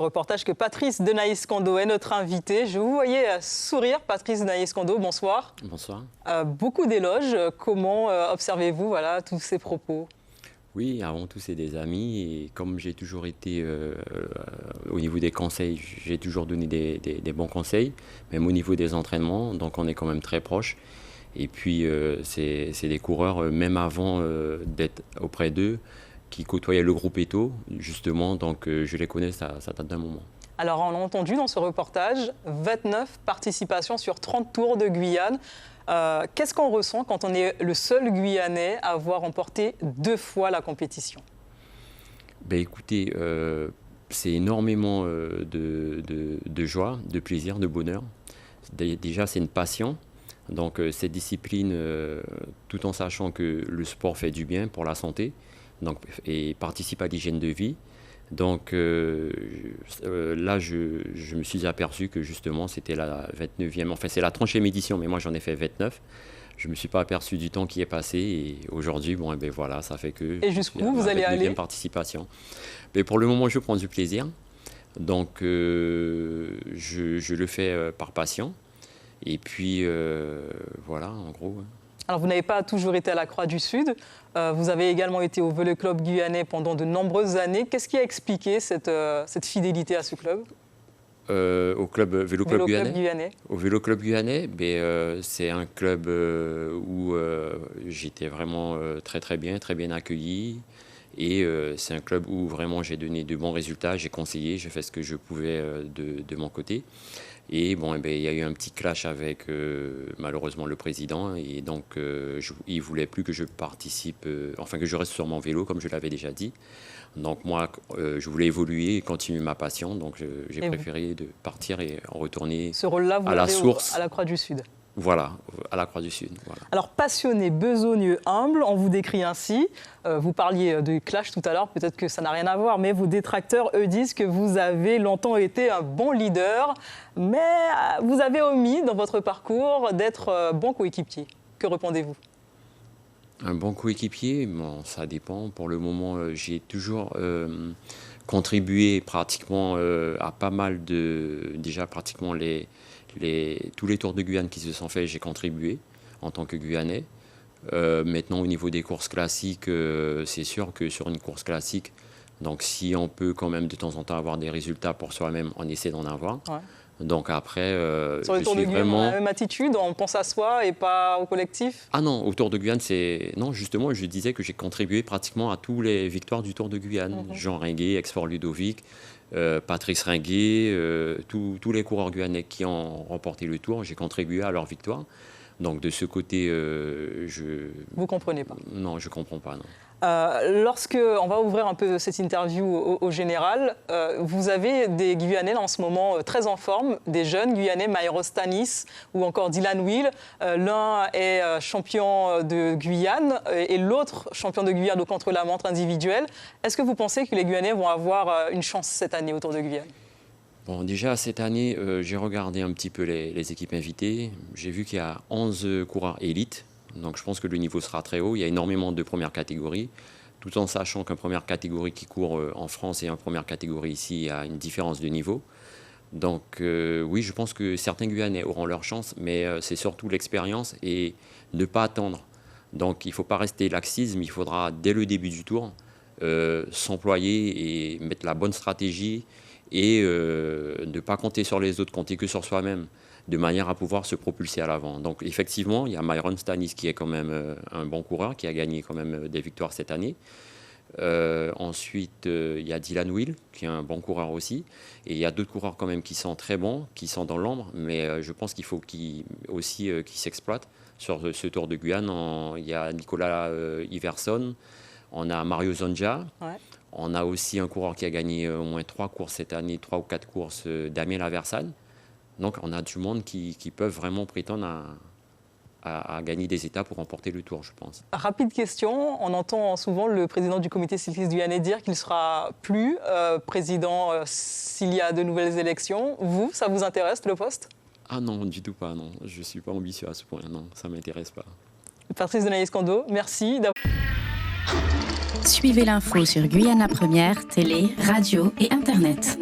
Reportage que Patrice Denaïs Kando est notre invité. Je vous voyais sourire, Patrice Denaïs Kando, bonsoir. Bonsoir. Beaucoup d'éloges. Comment observez-vous tous ces propos ? Oui, avant tout, c'est des amis. Et comme j'ai toujours été au niveau des conseils, j'ai toujours donné des bons conseils, même au niveau des entraînements. Donc, on est quand même très proches. Et puis, c'est des coureurs, même avant d'être auprès d'eux, qui côtoyaient le groupe Eto, justement. Donc, je les connais, ça date d'un moment. Alors, on a entendu dans ce reportage 29 participations sur 30 tours de Guyane. Qu'est-ce qu'on ressent quand on est le seul Guyanais à avoir remporté 2 fois la compétition ? Écoutez, c'est énormément de joie, de plaisir, de bonheur. Déjà, c'est une passion. Donc, cette discipline, tout en sachant que le sport fait du bien pour la santé et participe à l'hygiène de vie. Donc là, je me suis aperçu que justement, c'était la 29e, enfin c'est la 30e édition, mais moi j'en ai fait 29. Je ne me suis pas aperçu du temps qui est passé et aujourd'hui, voilà, ça fait que... Et jusqu'où vous allez aller ? Participation. Mais pour le moment, je prends du plaisir. Donc je le fais par passion. Et puis voilà, en gros. Alors, vous n'avez pas toujours été à la Croix-du-Sud. Vous avez également été au Vélo Club guyanais pendant de nombreuses années. Qu'est-ce qui a expliqué cette fidélité à ce club ? Au Vélo Club guyanais. Au Vélo Club guyanais, c'est un club où j'étais vraiment très bien accueilli. Et c'est un club où vraiment j'ai donné de bons résultats, j'ai conseillé, j'ai fait ce que je pouvais de mon côté. Et il y a eu un petit clash avec malheureusement le président. Et donc il ne voulait plus que je participe, que je reste sur mon vélo, comme je l'avais déjà dit. Donc moi, je voulais évoluer et continuer ma passion. Donc j'ai préféré de partir et en retourner ce rôle-là, vous à la source. À la Croix-du-Sud. Voilà, à la Croix-du-Sud. Voilà. Alors, passionné, besogneux, humble, on vous décrit ainsi. Vous parliez de clash tout à l'heure, peut-être que ça n'a rien à voir, mais vos détracteurs, eux, disent que vous avez longtemps été un bon leader, mais vous avez omis dans votre parcours d'être bon coéquipier. Que répondez-vous ? Un bon coéquipier, ça dépend. Pour le moment, j'ai toujours contribué pratiquement à pas mal de... Déjà, pratiquement tous les tours de Guyane qui se sont faits, j'ai contribué en tant que Guyanais. Maintenant, au niveau des courses classiques, c'est sûr que sur une course classique, donc si on peut quand même de temps en temps avoir des résultats pour soi-même, on essaie d'en avoir. Ouais. Donc après, sur le Tour de Guyane, on a la même attitude, on pense à soi et pas au collectif ? Ah non, au Tour de Guyane, non, justement, je disais que j'ai contribué pratiquement à toutes les victoires du Tour de Guyane. Jean Ringuet, Export Ludovic, Patrice Ringuet, tous les coureurs guyanais qui ont remporté le Tour, j'ai contribué à leur victoire. Donc de ce côté, Vous ne comprenez pas ? Non, je ne comprends pas, non. On va ouvrir un peu cette interview au général, vous avez des Guyanais en ce moment très en forme, des jeunes Guyanais, Maïro Stanis ou encore Dylan Will. L'un est champion de Guyane et l'autre champion de Guyane au contre-la-montre individuel. Est-ce que vous pensez que les Guyanais vont avoir une chance cette année au Tour de Guyane ? Bon, déjà, cette année, j'ai regardé un petit peu les équipes invitées. J'ai vu qu'il y a 11 coureurs élites. Donc je pense que le niveau sera très haut. Il y a énormément de premières catégories, tout en sachant qu'une première catégorie qui court en France et une première catégorie ici, il y a une différence de niveau. Donc oui, je pense que certains Guyanais auront leur chance, mais c'est surtout l'expérience et ne pas attendre. Donc il ne faut pas rester laxisme, il faudra dès le début du tour s'employer et mettre la bonne stratégie et ne pas compter sur les autres, compter que sur soi-même, de manière à pouvoir se propulser à l'avant. Donc effectivement, il y a Myron Stanis qui est quand même un bon coureur, qui a gagné quand même des victoires cette année. Ensuite, il y a Dylan Will, qui est un bon coureur aussi. Et il y a d'autres coureurs quand même qui sont très bons, qui sont dans l'ombre, mais je pense qu'il faut qu'ils s'exploitent sur ce Tour de Guyane. Il y a Nicolas Iverson, on a Mario Zonja. Ouais. On a aussi un coureur qui a gagné au moins 3 courses cette année, 3 ou 4 courses, Damien Laversane. Donc on a du monde qui peuvent vraiment prétendre à gagner des étapes pour remporter le Tour, je pense. Rapide question, on entend souvent le président du comité cycliste guyanais dire qu'il ne sera plus président s'il y a de nouvelles élections. Vous, ça vous intéresse le poste ? Ah non, du tout pas, non. Je ne suis pas ambitieux à ce point, non, ça ne m'intéresse pas. Patrice Denaïs Kando, merci d'avoir... Suivez l'info sur Guyana Première, télé, radio et Internet.